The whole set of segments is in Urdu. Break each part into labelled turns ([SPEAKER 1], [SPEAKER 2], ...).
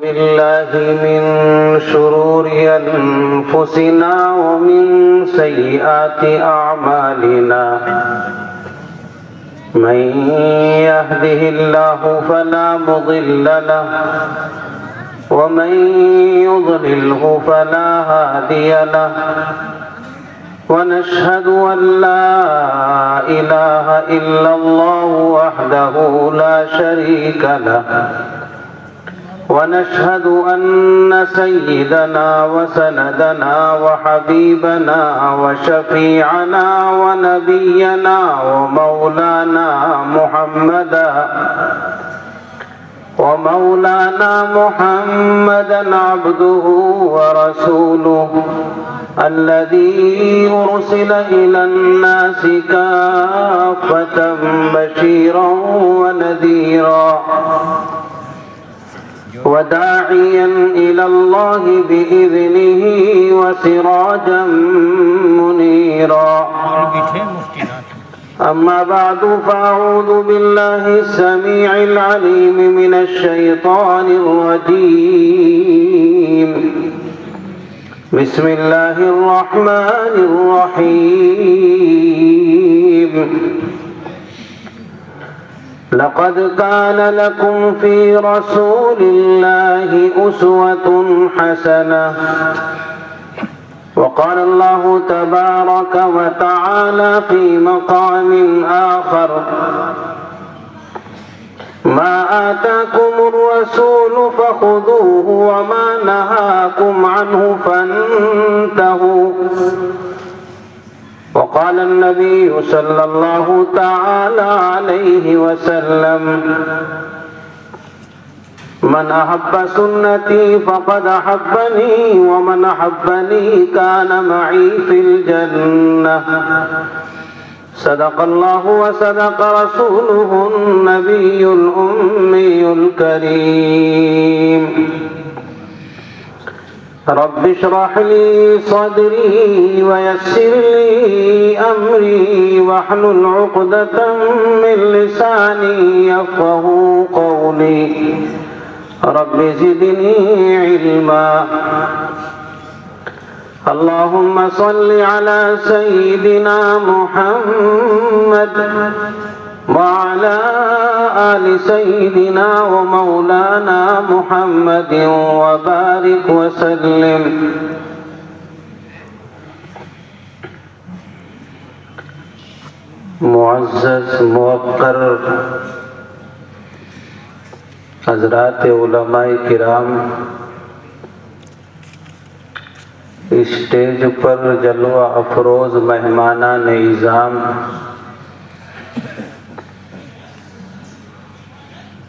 [SPEAKER 1] بالله من شرور أنفسنا ومن سيئات أعمالنا من يهده الله فلا مضل له ومن يضلله فلا هادي له ونشهد أن لا إله إلا الله وحده لا شريك له ونشهد أن سيدنا وسندنا وحبيبنا وشفيعنا ونبينا ومولانا محمدا عبده ورسوله الذي أرسل إلى الناس كافة بشيرا ونذيرا وداعيا إلى الله بإذنه وسراجا منيرا أما بعد فأعوذ بالله السميع العليم من الشيطان الرجيم بسم الله الرحمن الرحيم لقد كان لكم في رسول الله أسوة حسنة وقال الله تبارك وتعالى في مقام آخر ما آتاكم الرسول فخذوه وما نهاكم عنه فانتهوا وقال النبي صلى الله تعالى عليه وسلم من أحب سنتي فقد أحبني ومن أحبني كان معي في الجنة صدق الله وصدق رسوله النبي الأمي الكريم رب اشرح لي صدري ويسر لي أمري واحلل عقدة من لساني يفقه قولي رب زدني علما اللهم صل على سيدنا محمد وعلى آل سيدنا ومولانا محمد وبارك وسلم معزز موقر حضرات علماء کرام، اسٹیج پر جلوہ افروز مہمانان اعظام،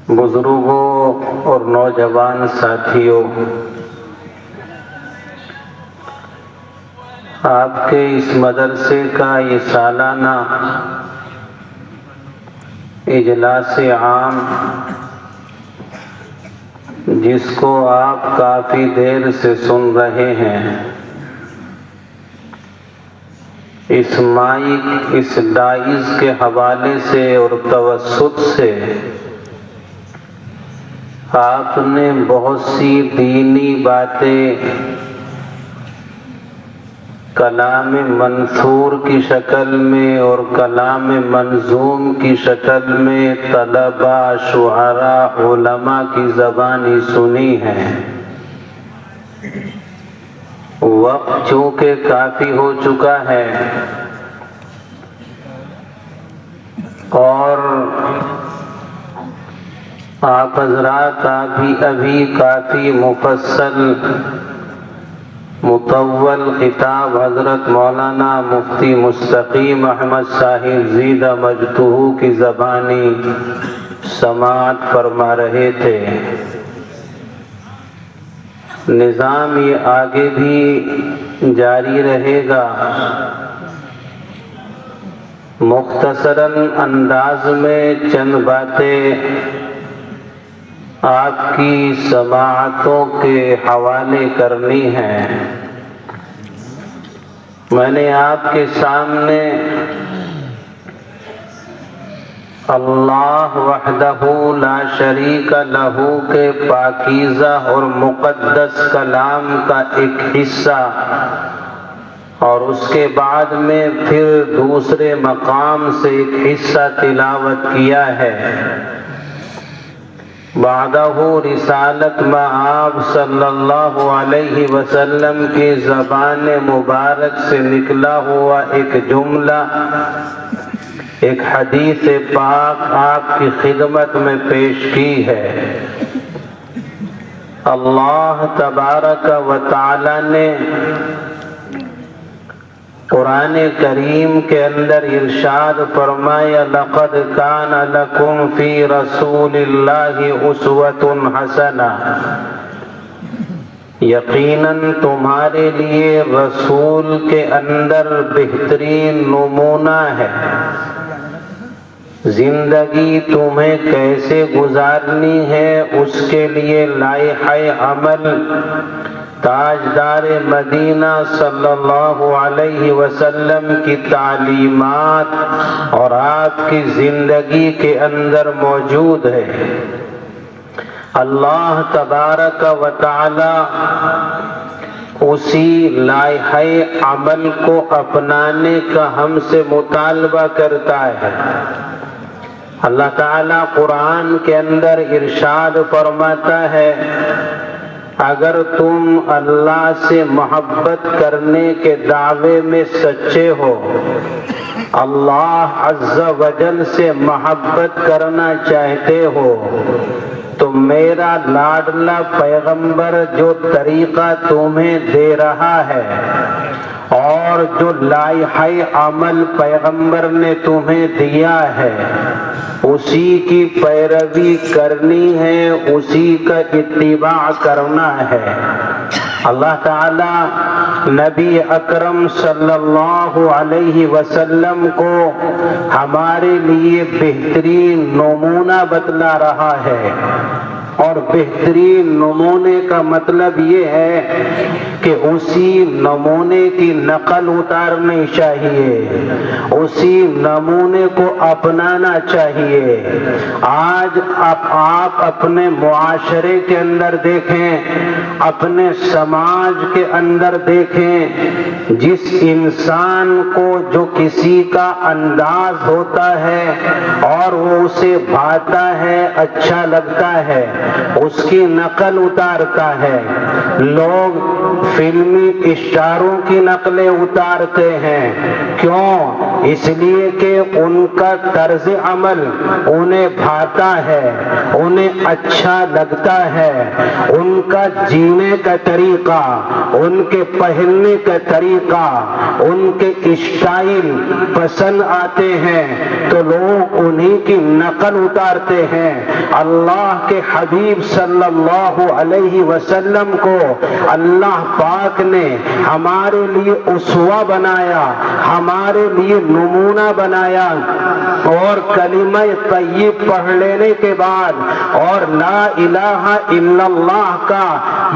[SPEAKER 1] بزرگوں اور نوجوان ساتھیوں، آپ کے اس مدرسے کا یہ سالانہ اجلاس عام، جس کو آپ کافی دیر سے سن رہے ہیں، اس مائک، اس ڈائز کے حوالے سے اور توسط سے آپ نے بہت سی دینی باتیں کلام منثور کی شکل میں اور کلام منظوم کی شکل میں طلباء، شعراء، علماء کی زبانی سنی ہے۔ وقت چونکہ کافی ہو چکا ہے اور آپ حضرات ابھی کافی مفصل مطول خطاب حضرت مولانا مفتی مستقیم احمد صاحب زیدہ مجدہ کی زبانی سماعت فرما رہے تھے۔ نظام یہ آگے بھی جاری رہے گا۔ مختصراً انداز میں چند باتیں آپ کی سماعتوں کے حوالے کرنی ہیں۔ میں نے آپ کے سامنے اللہ وحدہ لا شریک لہ کے پاکیزہ اور مقدس کلام کا ایک حصہ، اور اس کے بعد میں پھر دوسرے مقام سے ایک حصہ تلاوت کیا ہے۔ بعدہ رسالت مآب صلی اللہ علیہ وسلم کی زبان مبارک سے نکلا ہوا ایک جملہ، ایک حدیث پاک آپ کی خدمت میں پیش کی ہے۔ اللہ تبارک و تعالی نے قرآن کریم کے اندر ارشاد فرمایا، لقد کان لکم فی رسول اللہ اسوۃ حسنہ، یقیناً تمہارے لیے رسول کے اندر بہترین نمونہ ہے۔ زندگی تمہیں کیسے گزارنی ہے اس کے لیے لائحہ عمل تاجدار مدینہ صلی اللہ علیہ وسلم کی تعلیمات اور آپ کی زندگی کے اندر موجود ہے۔ اللہ تبارک و تعالی اسی لائحہ عمل کو اپنانے کا ہم سے مطالبہ کرتا ہے۔ اللہ تعالیٰ قرآن کے اندر ارشاد فرماتا ہے، اگر تم اللہ سے محبت کرنے کے دعوے میں سچے ہو، اللہ عز و جل سے محبت کرنا چاہتے ہو، تو میرا لاڈلا پیغمبر جو طریقہ تمہیں دے رہا ہے اور جو لائحہ عمل پیغمبر نے تمہیں دیا ہے، اسی کی پیروی کرنی ہے، اسی کا اتباع کرنا ہے۔ اللہ تعالی نبی اکرم صلی اللہ علیہ وسلم کو ہمارے لیے بہترین نمونہ بتلا رہا ہے، اور بہترین نمونے کا مطلب یہ ہے کہ اسی نمونے کی نقل اتارنی چاہیے، اسی نمونے کو اپنانا چاہیے۔ آج آپ اپنے معاشرے کے اندر دیکھیں، اپنے سماج کے اندر دیکھیں، جس انسان کو جو کسی کا انداز ہوتا ہے اور وہ اسے بھاتا ہے، اچھا لگتا ہے، اس کی نقل اتارتا ہے۔ لوگ فلمی اسٹاروں کی نقلیں اتارتے ہیں، کیوں؟ اس لیے کہ ان کا طرز عمل انہیں بھاتا ہے، انہیں اچھا لگتا ہے، ان کا جینے کا طریقہ، ان کے پہننے کا طریقہ، ان کے اسٹائل پسند آتے ہیں تو لوگ انہی کی نقل اتارتے ہیں۔ اللہ کے حبیب صلی اللہ علیہ وسلم کو اللہ پاک نے ہمارے لیے اسوہ بنایا، ہمارے لیے نمونہ بنایا، اور کلمہ طیب پڑھ لینے کے بعد اور لا الہ الا اللہ کا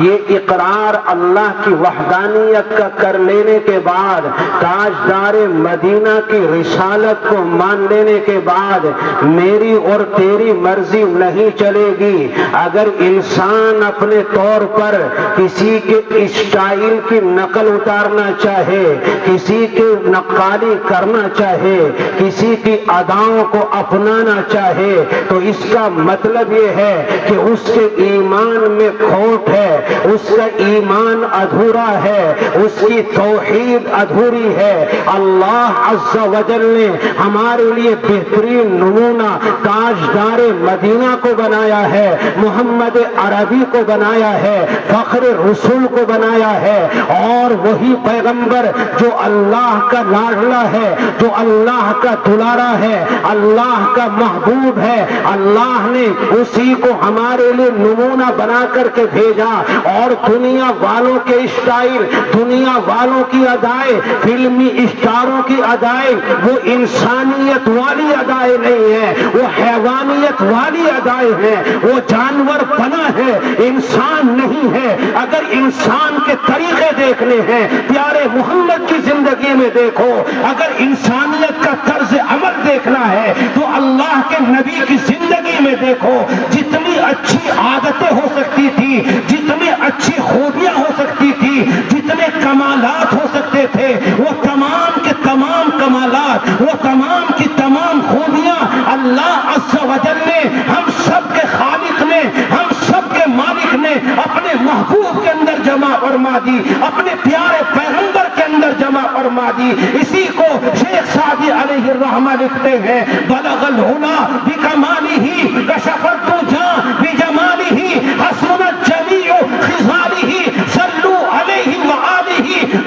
[SPEAKER 1] یہ اقرار اللہ کی وحدانیت کا کر لینے کے بعد، تاجدار مدینہ کی رسالت کو مان لینے کے بعد، میری اور تیری مرضی نہیں چلے گی۔ اگر انسان اپنے طور پر کسی کے اسٹائل کی نقل اتارنا چاہے، کسی کی نقالی کرنا چاہے، کسی کی اداؤں کو اپنانا چاہے، تو اس کا مطلب یہ ہے کہ اس کے ایمان میں کھوٹ ہے، اس کا ایمان ادھورا ہے، اس کی توحید ادھوری ہے۔ اللہ عز و جل نے ہمارے لیے بہترین نمونہ تاجدار مدینہ کو بنایا ہے، محمد عربی کو بنایا ہے، فخر رسول کو بنایا ہے، اور وہی پیغمبر جو اللہ کا لاڈلا ہے، جو اللہ کا دلارا ہے، اللہ کا محبوب ہے، اللہ نے اسی کو ہمارے لیے نمونہ بنا کر کے بھیجا، اور دنیا والوں کے اسٹائل، دنیا والوں
[SPEAKER 2] اداکاروں کی ادائیں، فلمی اسٹاروں کی ادائیں وہ انسانیت والی ادائیں نہیں ہیں، وہ حیوانیت والی ادائیں ہیں، وہ جانور بنا ہے، انسان نہیں ہے۔ اگر انسان کے طریقے دیکھنے ہیں پیارے محمد کی زندگی میں دیکھو، اگر انسانیت کا طرز عمل دیکھنا ہے تو اللہ کے نبی کی زندگی میں دیکھو، جتنی اچھی عادتیں ہو سکتی تھی، جتنی اچھی خوبیاں ہو سکتی تھی، جتنے کمالات ہو سکتے تھے، وہ تمام کے تمام کمالات، وہ تمام کی تمام خوبیاں اللہ عز و جل نے، ہم سب کے خالق نے، ہم سب کے مالک نے اپنے محبوب کے اندر جمع فرما دی، اپنے پیارے پیغمبر کے اندر جمع فرما دی۔ اسی کو شیخ سعدی علیہ الرحمہ لکھتے ہیں، بلغ العلا بکمالہ کشف الدجی بجمالہ حسنت جمیع خصالہ صلوا علیہ وآلہ۔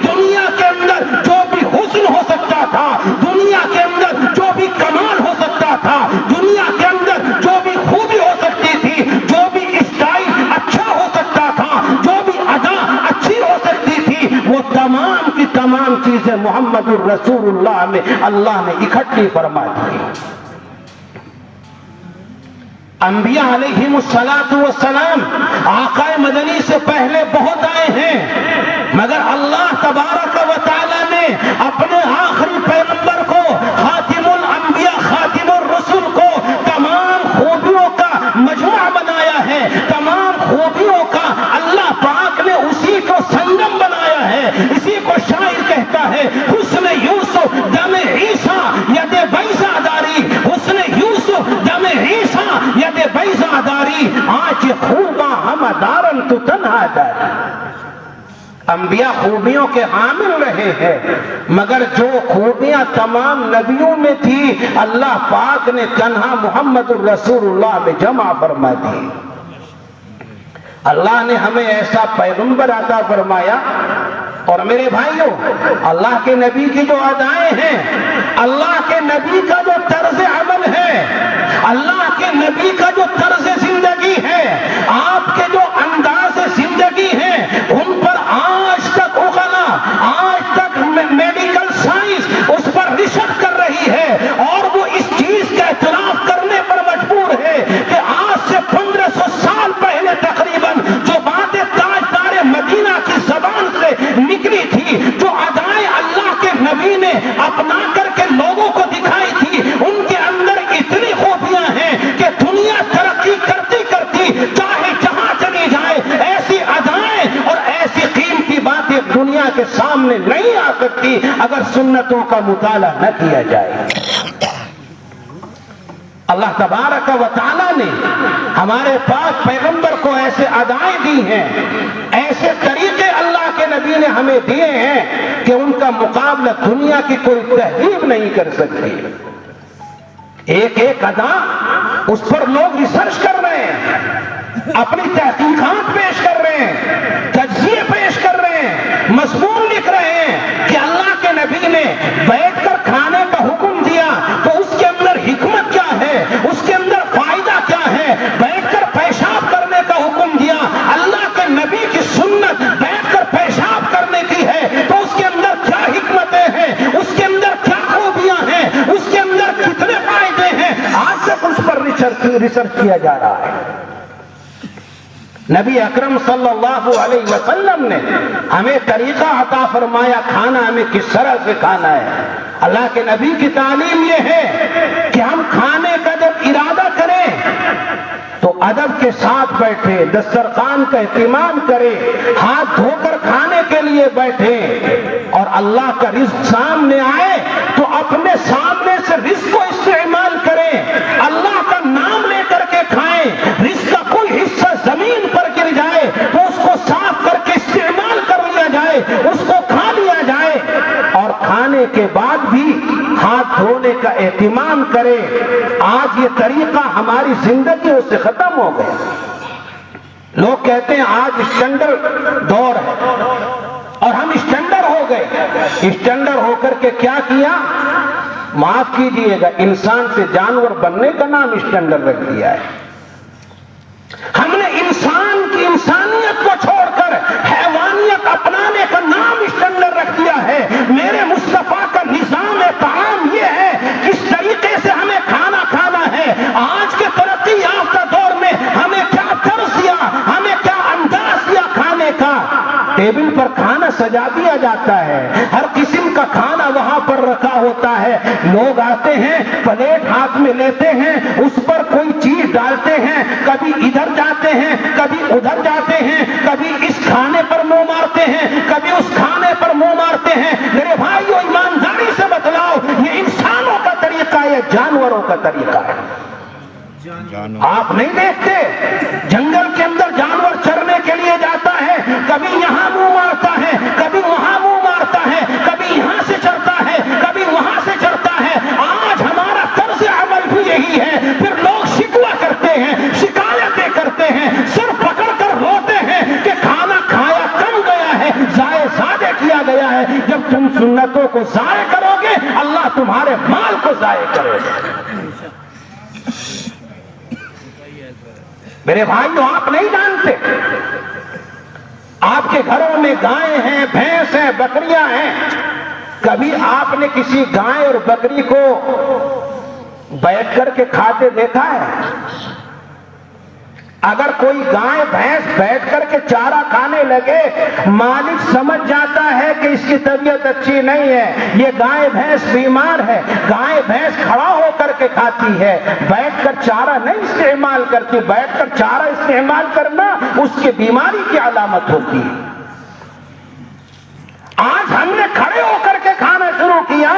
[SPEAKER 2] دنیا کے اندر جو بھی حسن ہو سکتا تھا، دنیا کے اندر جو بھی کمال ہو سکتا تھا، دنیا کے اندر جو بھی خوبی ہو سکتی تھی، جو بھی اسٹائل اچھا ہو سکتا تھا، جو بھی ادا اچھی ہو سکتی تھی، وہ تمام کی تمام چیزیں محمد الرسول اللہ میں اللہ نے اکٹھی فرما دی۔ انبیاء علیہم السلام آقا مدنی سے پہلے بہت آئے ہیں، مگر اللہ تبارک و تعالی نے اپنے آخری پیغمبر کو، خاتم الانبیاء خاتم الرسل کو تمام خوبیوں کا مجموعہ بنایا ہے، تمام خوبیوں کا اللہ پاک نے اسی کو سنگم بنایا ہے۔ اسی کو شاعر کہتا ہے، حسن یوسف دم عیسیٰ ید بیضا داری، حسن یوسف دم عیسیٰ ید بیضا داری، آج خوباں ہم دارن تو تنہا داری۔ انبیاء خوبیوں کے حامل رہے ہیں، مگر جو خوبیاں تمام نبیوں میں تھی اللہ پاک نے تنہا محمد الرسول اللہ میں جمع فرما دی۔ اللہ نے ہمیں ایسا پیغمبر عطا فرمایا۔ اور میرے بھائیوں، اللہ کے نبی کی جو ادائیں ہیں، اللہ کے نبی کا جو طرز عمل ہے، اللہ کے نبی کا جو طرز زندگی ہے، آپ کے جو انداز زندگی ہے، ان پر آج تک عقلاء، آج تک میڈیکل سائنس اس پر ریسرچ کر رہی ہے، اور وہ اس چیز کا اعتراف کرنے پر مجبور ہے کہ آج سے 1500 سال پہلے تقریباً جو باتیں تاجدار مدینہ کی زبان سے نکلی تھی، جو ادائیں اللہ کے نبی نے اپنا کر کے لوگوں کو دکھائی تھی، ان کے اندر اتنی خوبیاں ہیں کہ دنیا ترقی کرتی کرتی چاہے جہاں چلی جائے، ایسی ادائیں اور ایسی قیمتی باتیں دنیا کے سامنے نہیں آ سکتی اگر سنتوں کا مطالعہ نہ کیا جائے۔ اللہ تبارک و تعالیٰ نے ہمارے پاک پیغمبر کو ایسے ادائیں دی ہیں، ایسے طریقے اللہ کے نبی نے ہمیں دیے ہیں کہ ان کا مقابلہ دنیا کی کوئی تہذیب نہیں کر سکتی۔ ایک ایک ادا اس پر لوگ ریسرچ کر رہے ہیں، اپنی تحقیقات پیش کر رہے ہیں، تجزیے پیش کر رہے ہیں، مضمون لکھ رہے ہیں کہ اللہ کے نبی نے بیٹھ کر کھانے کا حکم دیا تو اس کے اندر حکمت کیا ہے، اس کے اندر فائدہ کیا ہے، بیٹھ کر پیشاب کرنے کا حکم دیا، اللہ کے نبی کی سنت بیٹھ کر پیشاب کرنے کی ہے تو اس کے اندر کیا حکمتیں ہیں، اس کے اندر کیا خوبیاں ہیں، اس کے اندر کتنے فائدے ہیں، آج تک اس پر ریسرچ کیا جا رہا ہے۔ نبی اکرم صلی اللہ علیہ وسلم نے ہمیں طریقہ عطا فرمایا، کھانا ہمیں کس طرح سے کھانا ہے۔ اللہ کے نبی کی تعلیم یہ ہے کہ ہم کھانے کا جب ارادہ کریں تو ادب کے ساتھ بیٹھے، دسترخوان کا اہتمام کرے، ہاتھ دھو کر کھانے کے لیے بیٹھے، اور اللہ کا رزق سامنے آئے تو اپنے سامنے سے رزق کو استعمال کریں، اللہ کا نام لے کر کے کھائیں۔ رزق کا کوئی حصہ زمین پر گر جائے تو اس کو صاف کر کے استعمال کر لیا جائے، اس کو کھا لیا جائے، اور کھانے کے بعد بھی ہاتھ دھونے کا اہتمام کرے۔ آج یہ طریقہ ہماری زندگیوں سے ختم ہو گیا۔ لوگ کہتے ہیں آج اسٹینڈرڈ دور ہے اور ہم اسٹینڈرڈ ہو گئے۔ اسٹینڈرڈ ہو کر کے کیا کیا؟ معاف کیجئے گا، انسان سے جانور بننے کا نام اسٹینڈرڈ رکھ دیا ہے۔ ہم نے انسان کی انسانیت کو چھوڑ کر حیوانیت اپنانے کا نام اسٹینڈرڈ رکھ دیا ٹیبل پر کھانا سجا دیا جاتا ہے، ہر قسم کا کھانا وہاں پر رکھا ہوتا ہے، لوگ آتے ہیں پلیٹ ہاتھ میں لیتے ہیں، اس پر کوئی چیز ڈالتے ہیں، کبھی ادھر جاتے ہیں کبھی ادھر جاتے ہیں، کبھی اس کھانے پر منہ مارتے ہیں کبھی اس کھانے پر منہ مارتے ہیں۔ میرے بھائیو ایمانداری سے بتلاؤ یہ انسانوں کا طریقہ ہے، جانوروں کا طریقہ ہے؟ آپ نہیں دیکھتے جنگل کے اندر جانور چرنے کے لیے جاتا ہے، کبھی یہاں منہ مارتا ہے کبھی وہاں منہ مارتا ہے، کبھی یہاں سے چرتا ہے کبھی وہاں سے چرتا ہے۔ آج ہمارا طرز عمل بھی یہی ہے، پھر لوگ شکوہ کرتے ہیں، شکایتیں کرتے ہیں، سر پکڑ کر روتے ہیں کہ کھانا کھایا کم گیا ہے، ضائع زیادہ کیا گیا ہے۔ جب تم سنتوں کو ضائع کرو گے اللہ تمہارے مال کو ضائع کرے گا۔ میرے بھائیو آپ نہیں جانتے، آپ کے گھروں میں گائے ہیں، بھینس ہیں، بکریاں ہیں، کبھی آپ نے کسی گائے اور بکری کو بیٹھ کر کے کھاتے دیکھا ہے؟ اگر کوئی گائے بھینس بیٹھ کر کے چارہ کھانے لگے، مالک سمجھ جاتا ہے کہ اس کی طبیعت اچھی نہیں ہے، یہ گائے بھینس بیمار ہے، گائے بھینس کھڑا ہو کر کے کھاتی ہے، بیٹھ کر چارہ نہیں استعمال کرتی۔ بیٹھ کر چارہ استعمال کرنا اس کی بیماری کی علامت ہوتی ہے۔ آج ہم نے کھڑے ہو کر کے کھانا شروع کیا،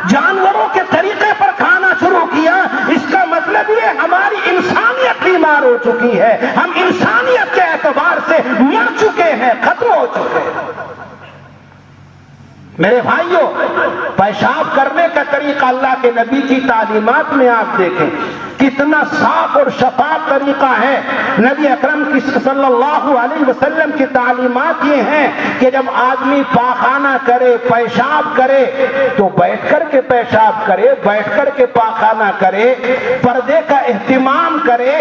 [SPEAKER 2] جانوروں کے طریقے پر کھانا شروع کیا، اس کا مطلب یہ ہماری انسانیت بیمار ہو چکی ہے، ہم انسانیت کے اعتبار سے مر چکے ہیں، ختم ہو چکے ہیں۔ میرے بھائیوں پیشاب کرنے کا طریقہ اللہ کے نبی کی تعلیمات میں آپ دیکھیں کتنا صاف اور شفاف طریقہ ہے۔ نبی اکرم کی صلی اللہ علیہ وسلم کی تعلیمات یہ ہیں کہ جب آدمی پاخانہ کرے، پیشاب کرے تو بیٹھ کر کے پیشاب کرے، بیٹھ کر کے پاخانہ کرے، پردے کا اہتمام کرے،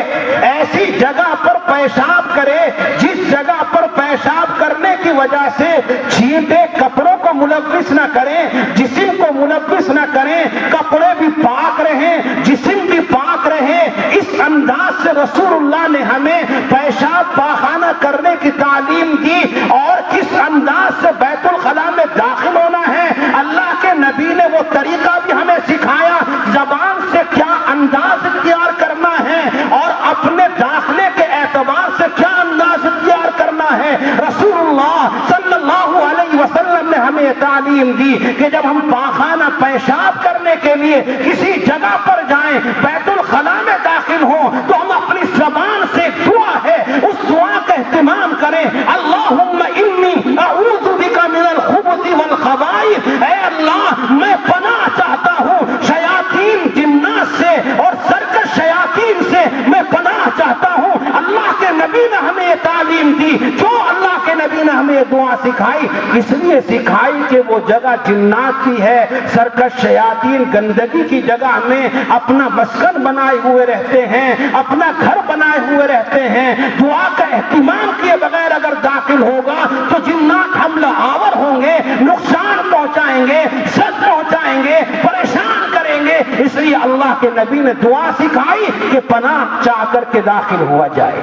[SPEAKER 2] ایسی جگہ پر پیشاب کرے جس جگہ پر پیشاب کرنے کی وجہ سے چھینٹے کپڑوں کو ملوث نہ کریں، جسم کو ملوث نہ کریں، کپڑے بھی پاک رہیں، جسم بھی پاک رہے۔ اس انداز سے رسول اللہ نے ہمیں پیشاب پاخانہ کرنے کی تعلیم دی، اور کس انداز سے بیت الخلاء میں داخل ہونا ہے اللہ کے نبی نے وہ طریقہ بھی ہمیں سکھایا، زبان سے کیا انداز اختیار کرنا ہے اور اپنے داخلے کے اعتبار سے کیا انداز اختیار کرنا ہے۔ رسول اللہ صلی اللہ علیہ وسلم نے ہمیں تعلیم دی کہ جب ہم پاخانہ پیشاب کرنے کے لیے کسی جگہ پر جائیں، بیت الخلاء میں داخل ہوں، تو ہم اپنی زبان سے دعا ہے اس دعا کا اہتمام کریں، اللہم انی اعوذ بک من الخبث والخبائث، اے اللہ میں پناہ چاہتا ہوں شیاطین جنات سے اور سرکش شیاطین سے، میں پناہ چاہتا ہوں۔ اللہ کے نبی نے ہمیں یہ تعلیم دی، کیوں اللہ کے نبی نے ہمیں یہ دعا سکھائی؟ اس لیے سکھائی کہ وہ جگہ جنات کی ہے، سرکش شیاطین گندگی کی جگہ میں اپنا مسکن بنائے ہوئے رہتے ہیں، اپنا گھر بنائے ہوئے رہتے ہیں۔ دعا کا اہتمام کیے بغیر اگر داخل ہوگا تو جنات حملہ آور ہوں گے، نقصان پہنچائیں گے، سد پہنچائیں گے، پریشان کریں گے۔ اس لیے اللہ کے نبی نے دعا سکھائی کہ پناہ چاہ کر کے داخل ہوا جائے۔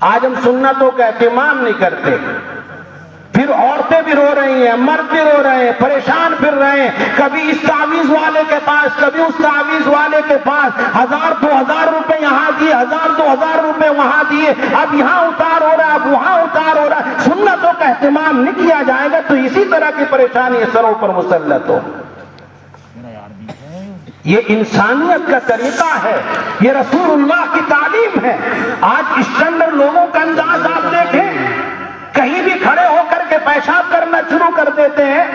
[SPEAKER 2] آج ہم سنتوں کا اہتمام نہیں کرتے، پھر عورتیں بھی رو رہی ہیں، مرد بھی رو رہے ہیں، پریشان پھر رہے ہیں، کبھی اس تعویذ والے کے پاس کبھی اس تعویذ والے کے پاس، 1000-2000 روپے یہاں دیے، 1000-2000 روپے وہاں دیے، اب یہاں اتار ہو رہا ہے، اب وہاں اتار ہو رہا ہے۔ سنتوں کا اہتمام نہیں کیا جائے گا تو اسی طرح کی پریشانی سروں پر مسلط ہو۔ یہ انسانیت کا طریقہ ہے، یہ رسول اللہ کی تعلیم ہے۔ آج اسٹینڈرڈ لوگوں کا انداز آپ دیکھیں، کہیں بھی کھڑے ہو کر کے پیشاب کرنا شروع کر دیتے ہیں،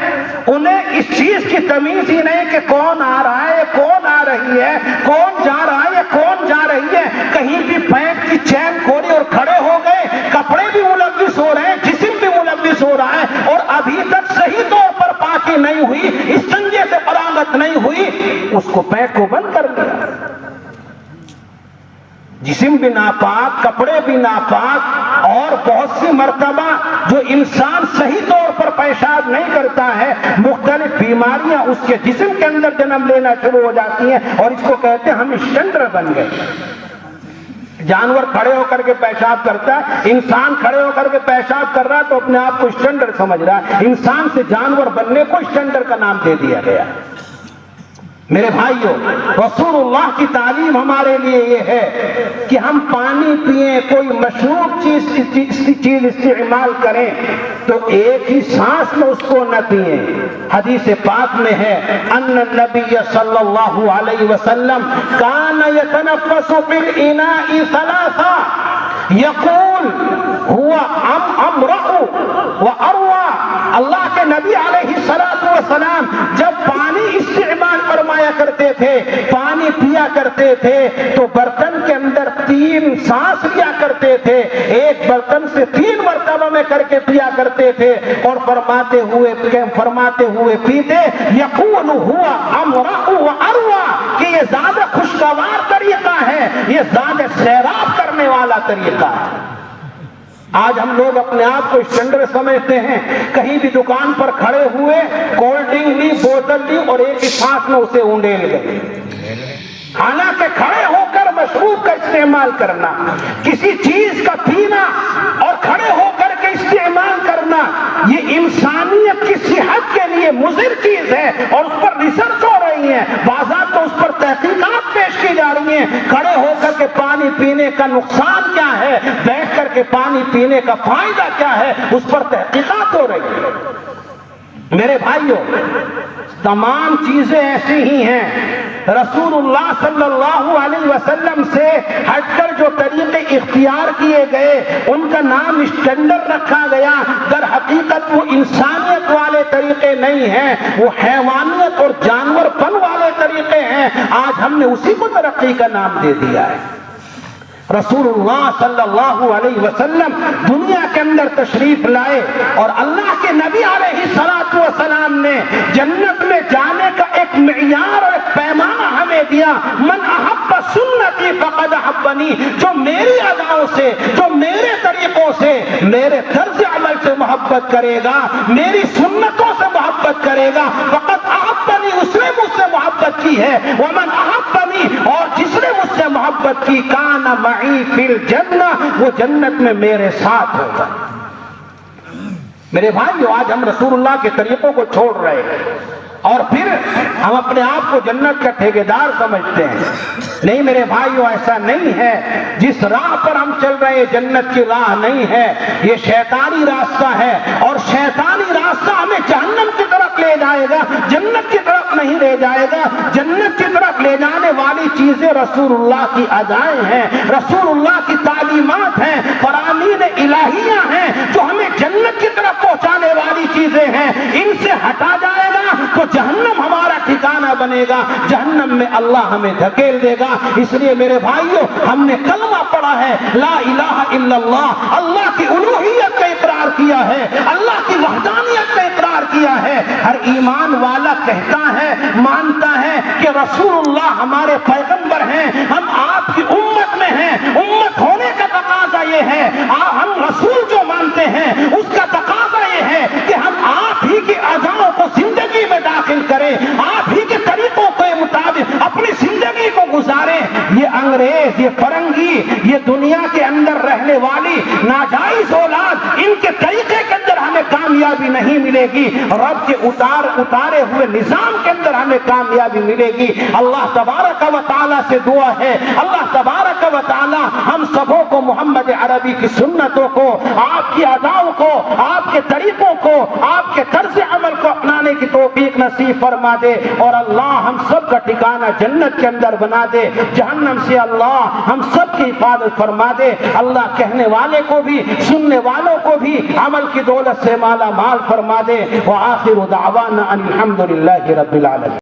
[SPEAKER 2] انہیں اس چیز کی تمیز ہی نہیں کہ کون آ رہا ہے، کون آ رہی ہے، کون جا رہا ہے، کون جا رہی ہے۔ کہیں بھی پینٹ کی چین کھولی اور کھڑے ہو گئے، کپڑے بھی ملوث ہو رہے ہیں، جسم بھی ملوث ہو رہا ہے، اور ابھی تک صحیح طور پر پاکی نہیں ہوئی، استنجے سے فراغت نہیں ہوئی، اس کو پینٹ کو بند کر دیا۔ جسم بھی ناپاک، کپڑے بھی ناپاک، اور بہت سی مرتبہ جو انسان صحیح طور پر پیشاب نہیں کرتا ہے، مختلف بیماریاں اس کے جسم کے اندر جنم لینا شروع ہو جاتی ہیں، اور اس کو کہتے ہیں ہم اسٹینڈرڈ بن گئے۔ جانور کھڑے ہو کر کے پیشاب کرتا ہے، انسان کھڑے ہو کر کے پیشاب کر رہا ہے تو اپنے آپ کو اسٹینڈرڈ سمجھ رہا ہے، انسان سے جانور بننے کو اسٹینڈرڈ کا نام دے دیا گیا۔ میرے بھائیوں، رسول اللہ کی تعلیم ہمارے لیے یہ ہے کہ ہم پانی پئیں، کوئی مشروب چیز استعمال کریں تو ایک ہی سانس میں اس کو نہ پئیں۔ حدیث پاک میں ہے ان النبی صلی اللہ علیہ وسلم کان یتنفس فی الاناء ثلاثا یقول ہوا امرأ واروى۔ اللہ کے نبی علیہ السلام جب پانی استعمال فرمایا کرتے تھے، پانی پیا کرتے تھے تو برتن کے اندر 3 سانس لیا کرتے تھے، ایک برتن سے 3 مرتبہ میں کر کے پیا کرتے تھے اور فرماتے ہوئے پیتے یقول ہوا امرأ واروى، کہ یہ زیادہ خوشگوار طریقہ ہے، یہ زیادہ سیراب کرنے والا طریقہ ہے۔ آج ہم لوگ اپنے آپ کو اسٹینڈرڈ سمجھتے ہیں، کہیں بھی دکان پر کھڑے ہوئے، کولڈ ڈرنک لی، بوتل لی اور ایک ہی سانس میں اسے اونڈیل گئے۔ حالانکہ کھڑے ہو کر مشروب کا استعمال کرنا، کسی چیز کا پینا اور کھڑے ہو کر کے استعمال کرنا، یہ انسانیت کی صحت کے لیے مضر چیز ہے اور اس پر ریسرچ ہو رہی ہے، بعضات تو اس پر تحقیقات پیش کی جا رہی ہیں۔ کھڑے ہو کر کے پانی پینے کا نقصان کیا ہے، بیٹھ کر کے پانی پینے کا فائدہ کیا ہے، اس پر تحقیقات ہو رہی ہے۔ میرے بھائیوں، تمام چیزیں ایسی ہی ہیں۔ رسول اللہ صلی اللہ علیہ وسلم سے ہٹ کر جو طریقے اختیار کیے گئے ان کا نام اسٹینڈرڈ رکھا گیا، در حقیقت وہ انسانیت والے طریقے نہیں ہیں، وہ حیوانیت اور جانور پن والے طریقے ہیں۔ آج ہم نے اسی کو ترقی کا نام دے دیا ہے۔ رسول اللہ صلی اللہ علیہ وسلم دنیا کے اندر تشریف لائے اور اللہ کے نبی علیہ السلام نے جنت میں جانے کا ایک معیار اور ایک پیمانہ ہمیں دیا۔ من احب سنتی فقد احبنی، جو میری اداؤں سے، جو میرے طریقوں سے، میرے طرز عمل سے محبت کرے گا، میری سنتوں سے محبت کرے گا، فقد احبنی، اس نے مجھ سے محبت کی ہے۔ ومن احبنی، اور جس نے مجھ سے محبت کی، کان معی فی الجنہ، وہ جنت میں میرے ساتھ ہوگا۔ میرے بھائیو، آج ہم رسول اللہ کے طریقوں کو چھوڑ رہے ہیں اور پھر ہم اپنے آپ کو جنت کا ٹھیکیدار سمجھتے ہیں۔ نہیں میرے بھائیو، ایسا نہیں ہے۔ جس راہ پر ہم چل رہے ہیں جنت کی راہ نہیں ہے، یہ شیطانی راستہ ہے اور شیطانی راستہ ہمیں جہنم کی طرف لے جائے گا، جنت کی طرف نہیں لے جائے گا۔ جنت کی طرف لے جانے والی چیزیں رسول اللہ کی ادائیں ہیں، رسول اللہ کی تعلیمات ہیں، فرامین الہیہ ہیں جو ہمیں جنت کی طرف پہنچانے والی چیزیں ہیں۔ ان سے ہٹا جائے گا تو جہنم ہمارا ٹھکانہ بنے گا، جہنم میں اللہ ہمیں دھکیل دے گا۔ اس لیے میرے بھائیوں، ہم نے کلمہ پڑھا ہے، لا الہ الا اللہ، اللہ کی الوہیت کا اقرار کیا ہے، اللہ کی وحدانیت کا اقرار کیا ہے۔ ہر ایمان والا کہتا ہے، مانتا ہے کہ رسول اللہ ہمارے پیغمبر ہیں، ہم آپ کی امت میں ہیں۔ امت ہونے کا تقاضا یہ ہے، ہم رسول جو مانتے ہیں اس کا تقاضا یہ ہے کہ ہم آپ ہی کی اداؤں کو زندگی میں داخل کریں، آپ ہی کے طریقوں کے مطابق اپنی زندگی کو گزاریں۔ یہ انگریز، یہ فرنگی، یہ دنیا کے اندر رہنے والی ناجائز اولاد، ان کے طریقے کے اندر ہمیں کامیابی نہیں ملے گی، رب کے اتارے ہوئے نظام کے اندر ہمیں کامیابی ملے گی۔ اللہ تبارک و تعالیٰ سے دعا ہے، اللہ تبارک و تعالیٰ ہم سبوں کو محمد عربی کی سنتوں کو، آپ کی اداؤں کو، آپ کے طریقوں کو، آپ کے طرز عمل کو اپنانے کی توفیق نصیب فرما دے، اور اللہ ہم سب کا ٹھکانہ جنت کے اندر بنا دے، جہنم سے اللہ ہم سب کی حفاظت فرما دے۔ اللہ کہنے والے کو بھی، سننے والوں کو بھی عمل کی دولت سے مالا مال فرما دے۔ وآخر دعوانا ان الحمد للہ رب العالمین۔